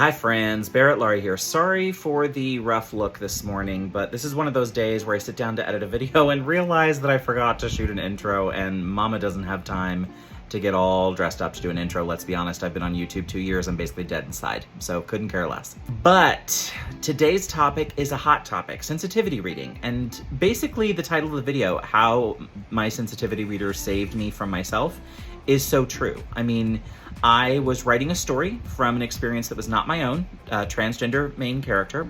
Hi friends, Barrett, Laurie here. Sorry for the rough look this morning, but this is one of those days where I sit down to edit a video and realize that I forgot to shoot an intro and mama doesn't have time to get all dressed up to do an intro. Let's be honest, I've been on YouTube 2 years. I'm basically dead inside, so couldn't care less. But today's topic is a hot topic, sensitivity reading. And basically the title of the video, How My Sensitivity Reader Saved Me from Myself, is so true. I mean, I was writing a story from an experience that was not my own, transgender main character.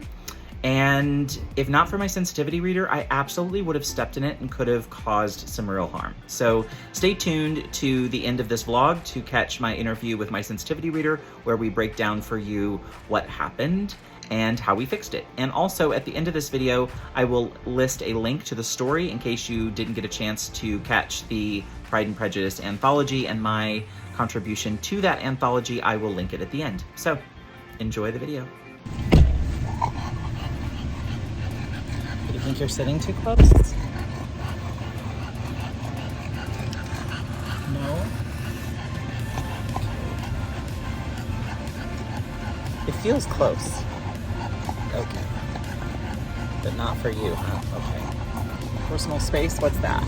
And if not for my sensitivity reader, I absolutely would have stepped in it and could have caused some real harm. So stay tuned to the end of this vlog to catch my interview with my sensitivity reader, where we break down for you what happened and how we fixed it. And also at the end of this video, I will list a link to the story in case you didn't get a chance to catch the Pride and Prejudice Anthology and my contribution to that anthology. I will link it at the end. So enjoy the video. Do you think you're sitting too close? No? It feels close. Okay. But not for you, huh? Okay. Personal space, what's that?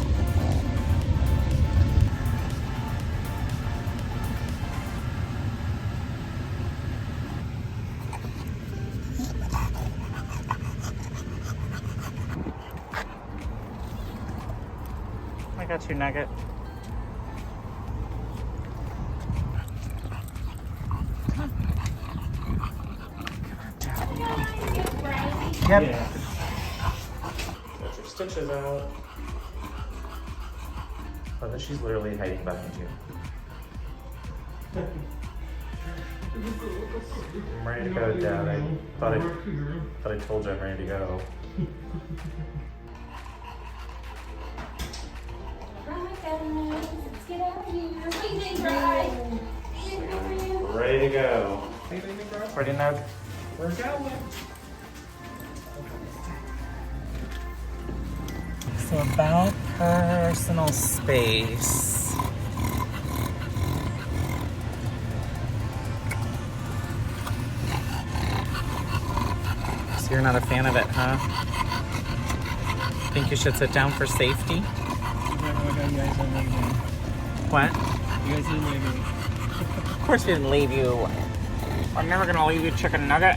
I got you, Nugget. Yep. Yeah. Get your stitches out. Oh, that she's literally hiding behind you. I'm ready to go, Dad. I thought I told you I'm ready to go. Let's get out of here. Please, ride. Ready to go. Ready, Nug? We're going. So about personal space. So you're not a fan of it, huh? Think you should sit down for safety? What? You guys didn't leave me. Of course we didn't leave you. I'm never gonna leave you, chicken nugget.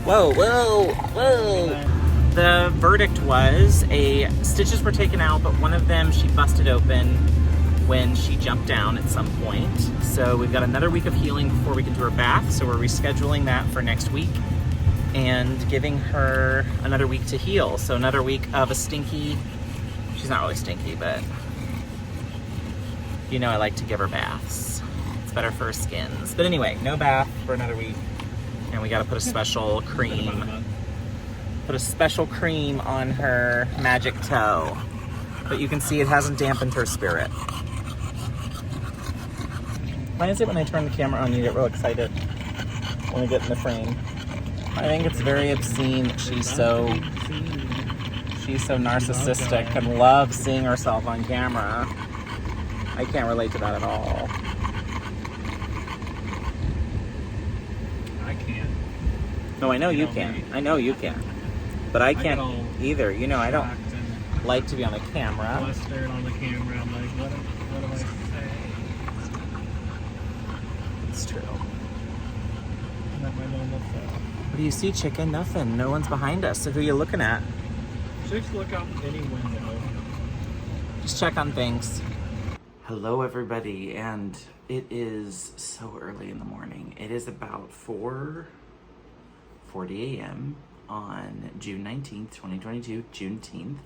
Whoa, whoa, whoa. The verdict was stitches were taken out, but one of them she busted open when she jumped down at some point. So we've got another week of healing before we can do her bath. So we're rescheduling that for next week and giving her another week to heal. So another week of a stinky, she's not really stinky, but you know I like to give her baths. It's better for her skins. But anyway, no bath for another week. And we gotta put a special cream. Put a special cream on her magic toe. But you can see it hasn't dampened her spirit. Why is it when I turn the camera on you get real excited when we get in the frame? I think it's very obscene that she's so narcissistic and loves seeing herself on camera. I can't relate to that at all. I can't. No, I know you can. I know you can. But I can't either. You know, I don't like to be on the camera. Flustered on the camera. I'm like, what do I say? It's true. Not my normal self. What do you see, chicken? Nothing. No one's behind us. So who are you looking at? Just look out any window. Just check on things. Hello, everybody, and it is so early in the morning. It is about 4:40 a.m. on June 19th, 2022, Juneteenth.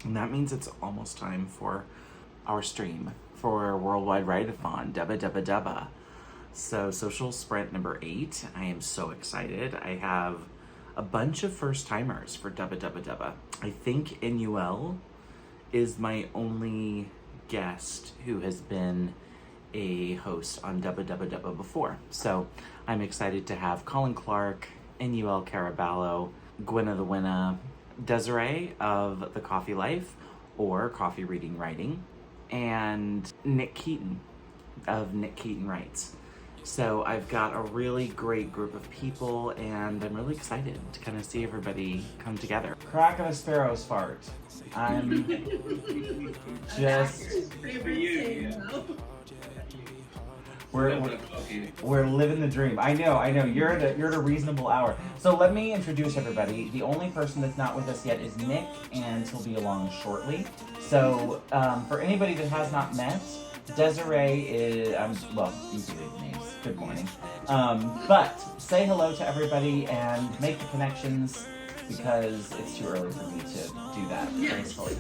And that means it's almost time for our stream for Worldwide Write-a-thon, dubba. So social sprint number 8. I am so excited. I have a bunch of first-timers for dubba. I think NUL is my only guest who has been a host on dubba before. So I'm excited to have Colin Clark, NUL Caraballo, Gwenna the Winna, Desiree of The Coffee Life or Coffee Reading Writing, and Nick Keaton of Nick Keaton Writes. So I've got a really great group of people, and I'm really excited to kind of see everybody come together. Crack of a sparrow's fart. I'm just... We're living the dream. I know. You're at a reasonable hour. So let me introduce everybody. The only person that's not with us yet is Nick, and he'll be along shortly. So for anybody that has not met, Desiree is, well, you can read names. Good morning. But say hello to everybody and make the connections, because it's too early for me to do that gracefully.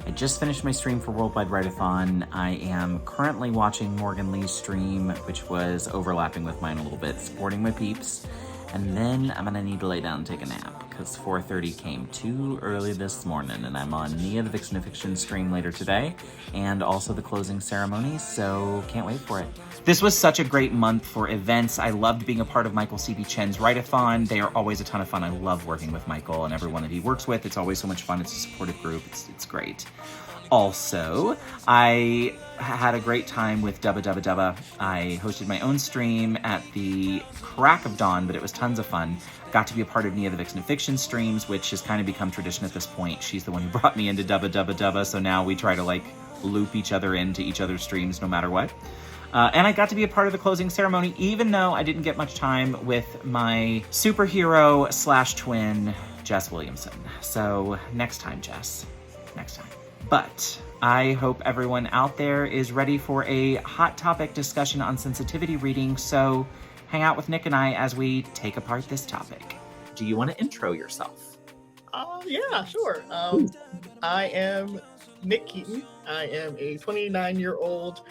I just finished my stream for Worldwide Write-a-thon. I am currently watching Morgan Lee's stream, which was overlapping with mine a little bit, supporting my peeps. And then I'm gonna need to lay down and take a nap, because 4:30 came too early this morning, and I'm on Nia the Vixen of Fiction stream later today, and also the closing ceremony, so can't wait for it. This was such a great month for events. I loved being a part of Michael C.B. Chen's Write-a-thon. They are always a ton of fun. I love working with Michael and everyone that he works with. It's always so much fun. It's a supportive group. It's great. Also, I had a great time with Dubba Dubba Dubba. I hosted my own stream at the crack of dawn, but it was tons of fun. Got to be a part of Nia the Vixen of Fiction streams, which has kind of become tradition at this point. She's the one who brought me into Dubba Dubba Dubba, so now we try to like loop each other into each other's streams no matter what. And I got to be a part of the closing ceremony, even though I didn't get much time with my superhero slash twin, Jess Williamson. So next time, Jess, next time. But I hope everyone out there is ready for a hot topic discussion on sensitivity reading, so hang out with Nick and I as we take apart this topic. Do you want to intro yourself? Yeah, sure. I am Nick Keaton. I am a 29-year-old,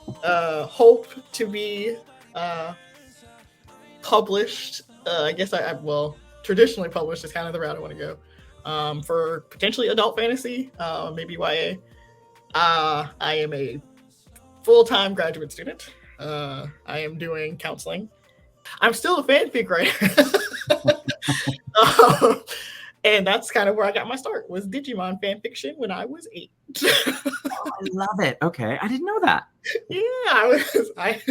hope to be published. I guess well, traditionally published is kind of the route I want to go. For potentially adult fantasy, maybe YA. I am a full-time graduate student. I am doing counseling. I'm still a fanfic writer. And that's kind of where I got my start, was Digimon fanfiction when I was 8. I love it. Okay, I didn't know that. Yeah, I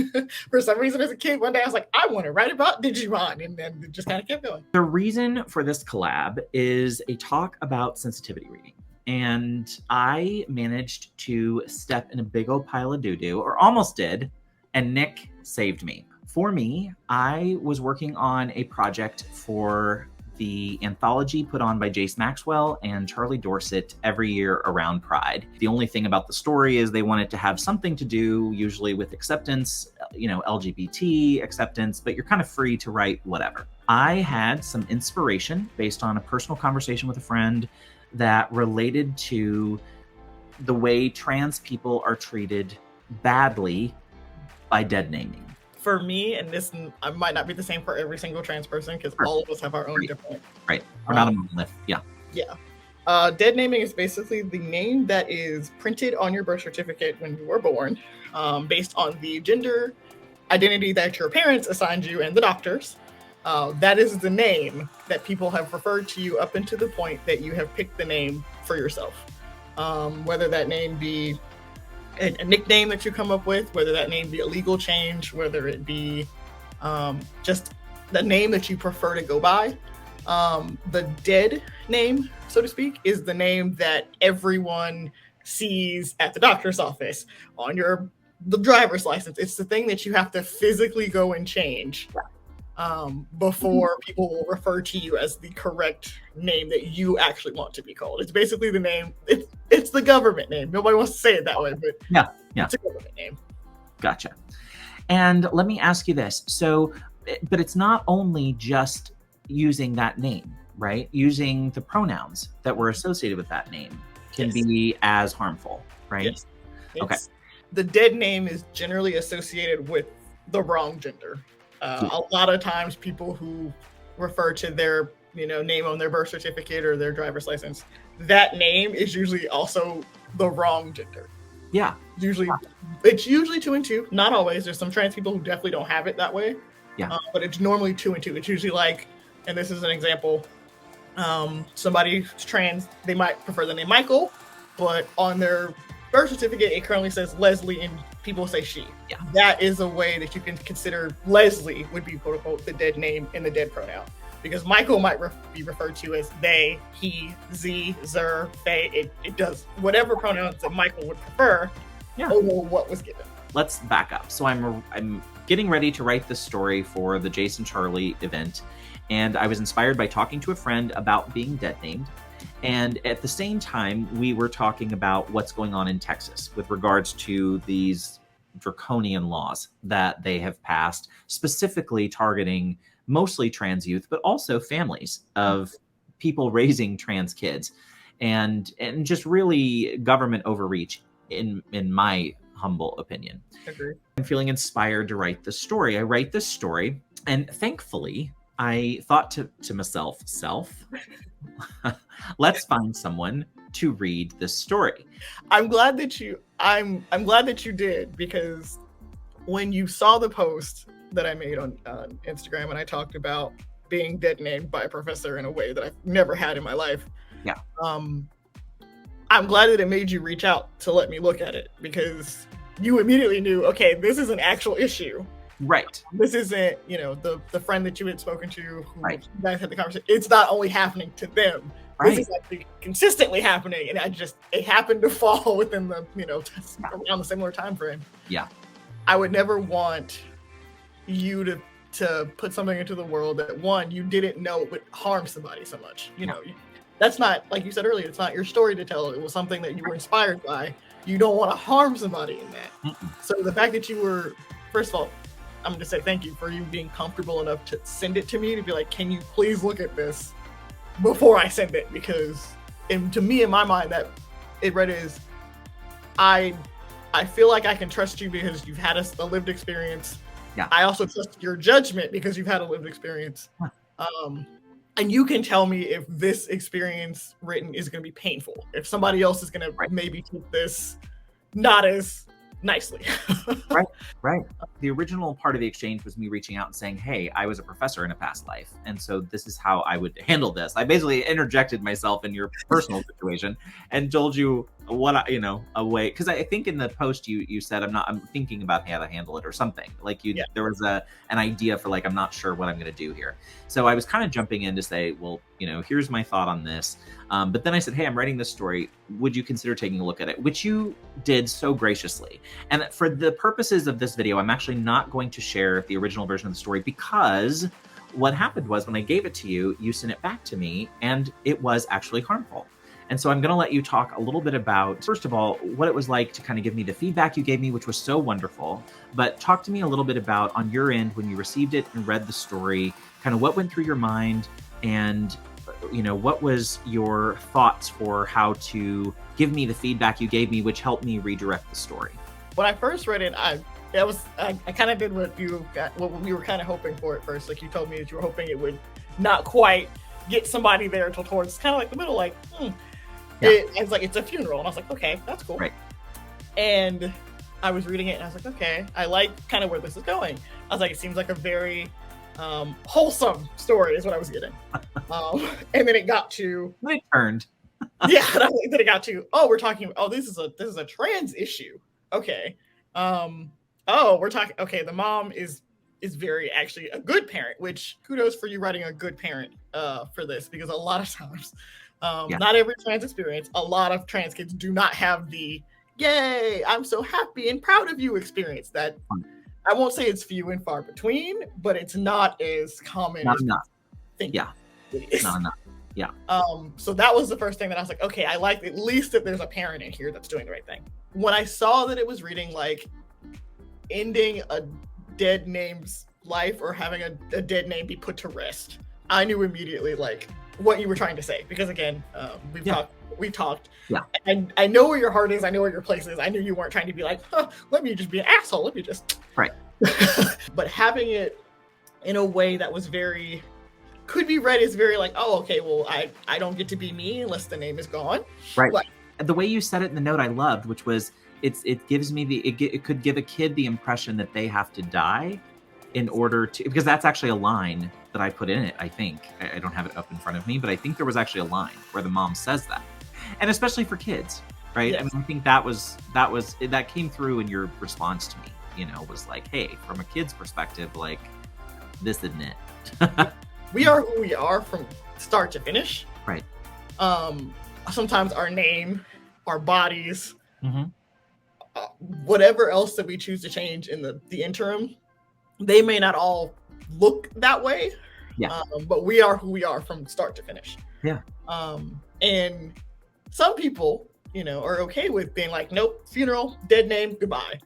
for some reason as a kid, one day I was like, I want to write about Digimon, and then it just kind of kept going. The reason for this collab is a talk about sensitivity reading. And I managed to step in a big old pile of doo-doo, or almost did, and Nick saved me. For me, I was working on a project for the anthology put on by Jace Maxwell and Charlie Dorset every year around Pride. The only thing about the story is they wanted to have something to do, usually with acceptance, you know, LGBT acceptance, but you're kind of free to write whatever. I had some inspiration based on a personal conversation with a friend that related to the way trans people are treated badly by dead naming. For me, and this might not be the same for every single trans person, because all of us have our own different. Right. We're not a monolith. Yeah. Yeah. Dead naming is basically the name that is printed on your birth certificate when you were born, based on the gender identity that your parents assigned you and the doctors. That is the name that people have referred to you up until the point that you have picked the name for yourself. Whether that name be a nickname that you come up with, whether that name be a legal change, whether it be just the name that you prefer to go by. The dead name, so to speak, is the name that everyone sees at the doctor's office, on the driver's license. It's the thing that you have to physically go and change before people will refer to you as the correct name that you actually want to be called. It's basically the name. It's the government name. Nobody wants to say it that way, but yeah, it's a government name. Gotcha. And let me ask you this. So, but it's not only just using that name, right? Using the pronouns that were associated with that name can be as harmful, right? Yes. Okay. The dead name is generally associated with the wrong gender. A lot of times people who refer to their name on their birth certificate or their driver's license, that name is usually also the wrong gender. Yeah. It's usually 2 and 2. Not always. There's some trans people who definitely don't have it that way. Yeah. But it's normally 2 and 2. It's usually like, and this is an example, Somebody who's trans, they might prefer the name Michael, but on their birth certificate, it currently says Leslie and people say she. Yeah. That is a way that you can consider Leslie would be quote unquote the dead name and the dead pronoun. Because Michael might be referred to as they, he, z, zer, they. It does whatever pronouns that Michael would prefer over what was given. Let's back up. So I'm getting ready to write this story for the Jason Charlie event, and I was inspired by talking to a friend about being dead named. And at the same time, we were talking about what's going on in Texas with regards to these draconian laws that they have passed, specifically targeting mostly trans youth, but also families of people raising trans kids, and just really government overreach in my humble opinion. Agreed. I'm feeling inspired to write this story. I write this story, and thankfully I thought to myself, let's find someone to read this story. I'm glad that you did, because when you saw the post that I made on Instagram and I talked about being dead named by a professor in a way that I've never had in my life. Yeah. I'm glad that it made you reach out to let me look at it, because you immediately knew, okay, this is an actual issue. Right. This isn't, the friend that you had spoken to, who you guys had the conversation. It's not only happening to them. Right. This is actually consistently happening, and it happened to fall within the, around a similar time frame. Yeah. I would never want you to put something into the world that, one, you didn't know would harm somebody so much. That's not, like you said earlier, it's not your story to tell. It was something that you were inspired by. You don't want to harm somebody in that. So the fact that you were, first of all, I'm going to say thank you for you being comfortable enough to send it to me, to be like, can you please look at this before I send it? Because to me, in my mind, that it read as, I feel like I can trust you because you've had a lived experience. Yeah. I also trust your judgment because you've had a lived experience. And you can tell me if this experience written is going to be painful. If somebody else is going to maybe take this not as nicely. Right. The original part of the exchange was me reaching out and saying, hey, I was a professor in a past life, and so this is how I would handle this. I basically interjected myself in your personal situation and told you what a way, because I think in the post you said I'm thinking about how to handle it or something. Like there was an idea for, like, I'm not sure what I'm going to do here. So I was kind of jumping in to say, well, here's my thought on this. But then I said, hey, I'm writing this story. Would you consider taking a look at it? Which you did so graciously. And for the purposes of this video, I'm actually not going to share the original version of the story, because what happened was, when I gave it to you, you sent it back to me, and it was actually harmful. And so I'm going to let you talk a little bit about, first of all, what it was like to kind of give me the feedback you gave me, which was so wonderful. But talk to me a little bit about, on your end, when you received it and read the story, kind of what went through your mind, and what was your thoughts for how to give me the feedback you gave me, which helped me redirect the story. When I first read it, I kind of did what we were kind of hoping for at first. Like, you told me that you were hoping it would not quite get somebody there until towards kind of like the middle, like, It's like, it's a funeral. And I was like, okay, that's cool. Right. And I was reading it and I was like, okay, I like kind of where this is going. I was like, it seems like a very wholesome story is what I was getting. And then it got to... It turned. Yeah, then it got to, we're talking, this is a trans issue. Okay. We're talking, okay, the mom is very actually a good parent, which kudos for you writing a good parent for this, because a lot of times, not every trans experience, a lot of trans kids do not have the yay, I'm so happy and proud of you experience. That I won't say it's few and far between, but it's not as common. Not enough. Yeah. Not enough. Yeah. So that was the first thing that I was like, okay, I like at least that there's a parent in here that's doing the right thing. When I saw that it was reading like ending a dead name's life or having a dead name be put to rest, I knew immediately like what you were trying to say, because again, we've talked. Yeah. And I know where your heart is. I know where your place is. I knew you weren't trying to be like, let me just be an asshole. Let me just. Right. But having it in a way that was could be read as very like, oh, okay, well, I don't get to be me unless the name is gone. Right. Like, the way you said it in the note I loved, which was, it gives me it could give a kid the impression that they have to die in order to, because that's actually a line that I put in it, I think. I don't have it up in front of me, but I think there was actually a line where the mom says that. And especially for kids, right? Yes. I mean, I think that came through in your response to me, you know, was like, hey, from a kid's perspective, like, this isn't it. We are who we are from start to finish. Right. Sometimes our name, our bodies, Mm-hmm. whatever else that we choose to change in the interim, they may not all look that way. Yeah. But we are who we are from start to finish. Yeah. And some people, you know, are okay with being like, nope, funeral, dead name, goodbye.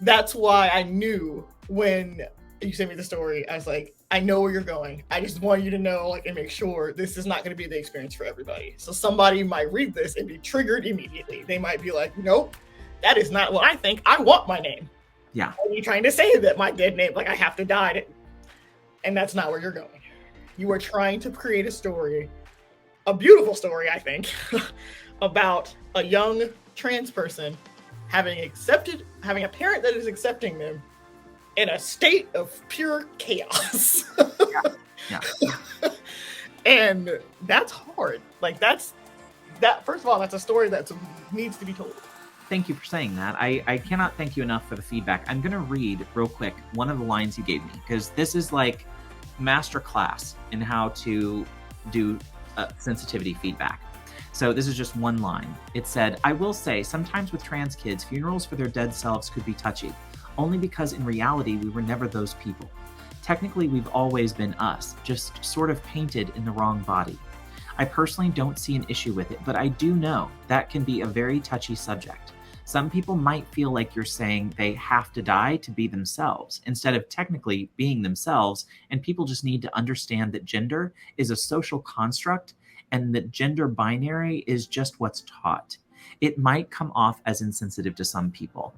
That's why I knew when you sent me the story, I was like, I know where you're going. I just want you to know, like, and make sure this is not going to be the experience for everybody. So somebody might read this and be triggered immediately. They might be like, nope, that is not what I think. I want my name. Yeah. Are you trying to say that my dead name, like I have to die? And that's not where you're going. You are trying to create a story, a beautiful story, I think, about a young trans person having a parent that is accepting them in a state of pure chaos. Yeah. And that's hard. Like that, first of all, that's a story that needs to be told. Thank you for saying that. I cannot thank you enough for the feedback. I'm going to read real quick one of the lines you gave me, because this is like master class in how to do sensitivity feedback. So this is just one line. It said, I will say sometimes with trans kids, funerals for their dead selves could be touchy, only because in reality, we were never those people. Technically, we've always been us, just sort of painted in the wrong body. I personally don't see an issue with it, but I do know that can be a very touchy subject. Some people might feel like you're saying they have to die to be themselves, instead of technically being themselves, and people just need to understand that gender is a social construct and that gender binary is just what's taught. It might come off as insensitive to some people.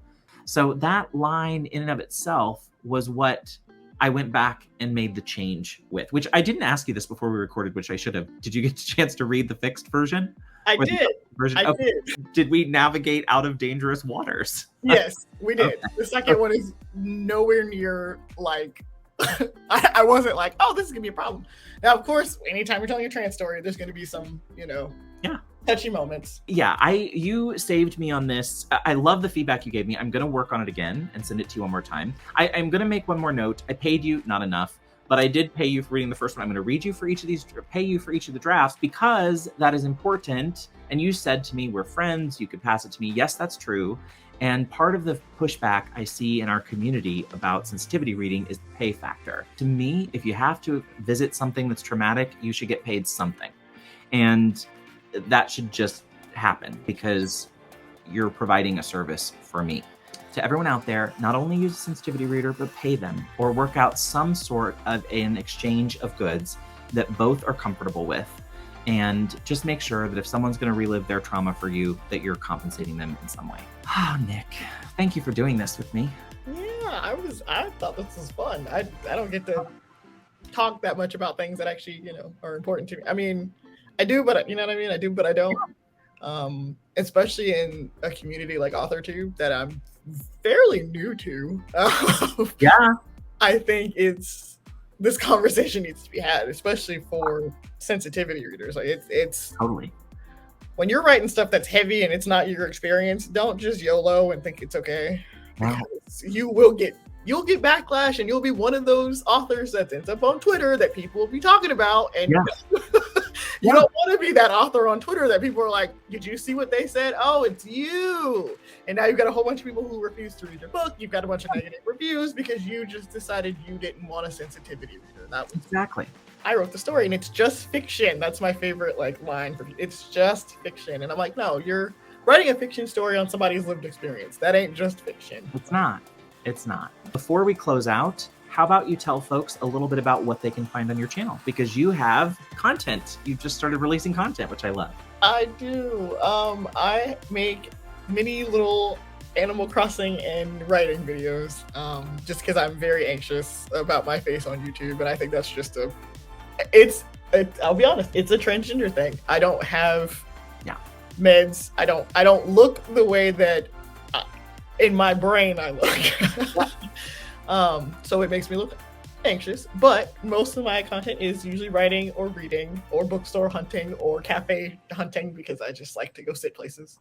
So that line in and of itself was what I went back and made the change with, which I didn't ask you this before we recorded, which I should have. Did you get a chance to read the fixed version? I did. I did. Did we navigate out of dangerous waters? Yes, we did. Okay. The second one is nowhere near like, I wasn't like, oh, this is gonna be a problem. Now, of course, anytime you're telling a trans story, there's gonna be some, touchy moments. Yeah, you saved me on this. I love the feedback you gave me. I'm gonna work on it again and send it to you one more time. I'm gonna make one more note. I paid you, not enough, but I did pay you for reading the first one. I'm gonna pay you for each of the drafts, because that is important. And you said to me, we're friends, you could pass it to me. Yes, that's true. And part of the pushback I see in our community about sensitivity reading is the pay factor. To me, if you have to visit something that's traumatic, you should get paid something. And that should just happen, because you're providing a service for me. To everyone out there, not only use a sensitivity reader, but pay them, or work out some sort of an exchange of goods that both are comfortable with. And just make sure that if someone's going to relive their trauma for you, that you're compensating them in some way. Oh, Nick, thank you for doing this with me. Yeah, I thought this was fun. I don't get to talk that much about things that actually, are important to me. I mean, I do, but you know what I mean? I do, but I don't. Especially in a community like AuthorTube that I'm fairly new to. Yeah. I think this conversation needs to be had, especially for sensitivity readers. Like it's Totally. When you're writing stuff that's heavy and it's not your experience, don't just YOLO and think it's okay. Wow. Because you'll get backlash, and you'll be one of those authors that ends up on Twitter that people will be talking about. And you don't want to be that author on Twitter that people are like, did you see what they said? Oh, it's you. And now you've got a whole bunch of people who refuse to read your book. You've got a bunch of negative reviews because you just decided you didn't want a sensitivity reader. That was Exactly. I wrote the story, and it's just fiction. That's my favorite line for it's just fiction. And I'm like, no, you're writing a fiction story on somebody's lived experience. That ain't just fiction. It's not. Before we close out, how about you tell folks a little bit about what they can find on your channel? Because you have content. You've just started releasing content, which I love. I do. I make mini little Animal Crossing and writing videos, just because I'm very anxious about my face on YouTube. And I think that's just I'll be honest, it's a transgender thing. I don't have meds. I don't look the way that in my brain I look. So it makes me look anxious, but most of my content is usually writing or reading or bookstore hunting or cafe hunting because I just like to go sit places.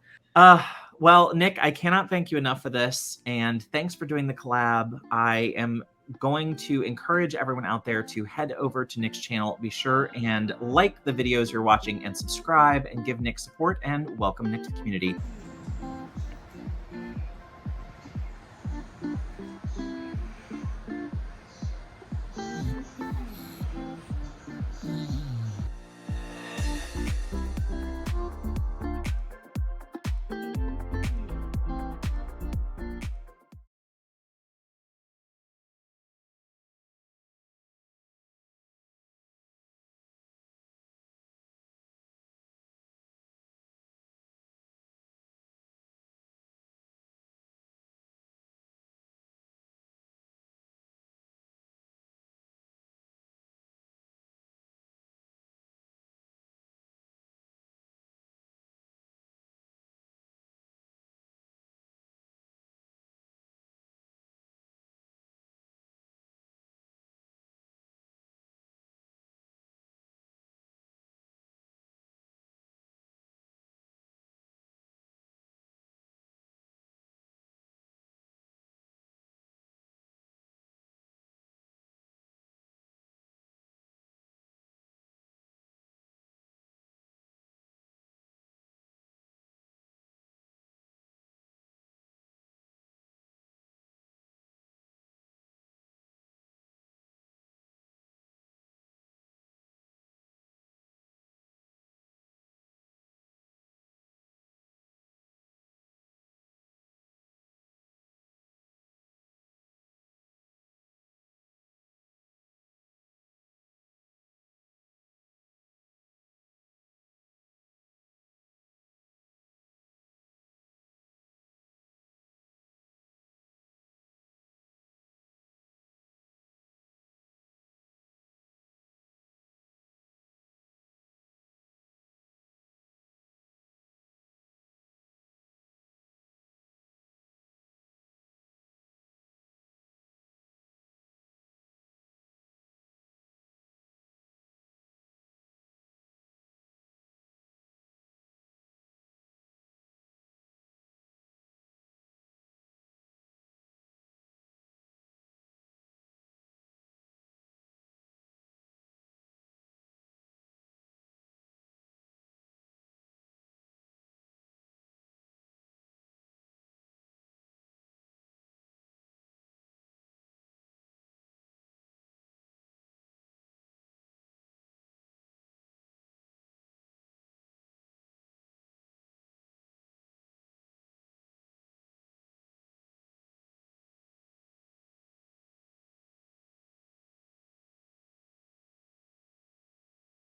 Well, Nick, I cannot thank you enough for this, and thanks for doing the collab. I am going to encourage everyone out there to head over to Nick's channel. Be sure and like the videos you're watching and subscribe and give Nick support and welcome Nick to the community.